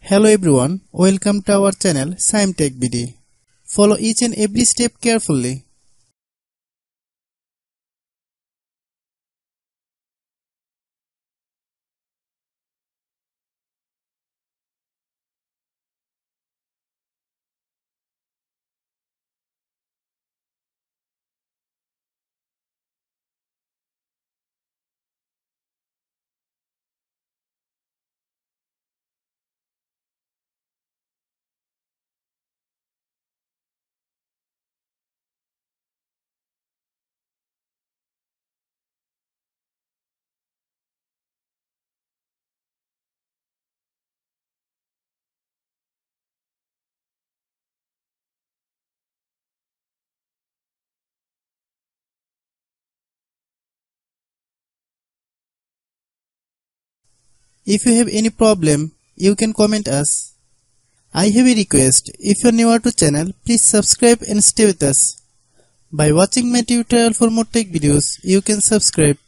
Hello everyone, welcome to our channel Shaem TechBD. Follow each and every step carefully. If you have any problem, you can comment us. I have a request, if you are new to channel, please subscribe and stay with us. By watching my tutorial for more tech videos, you can subscribe.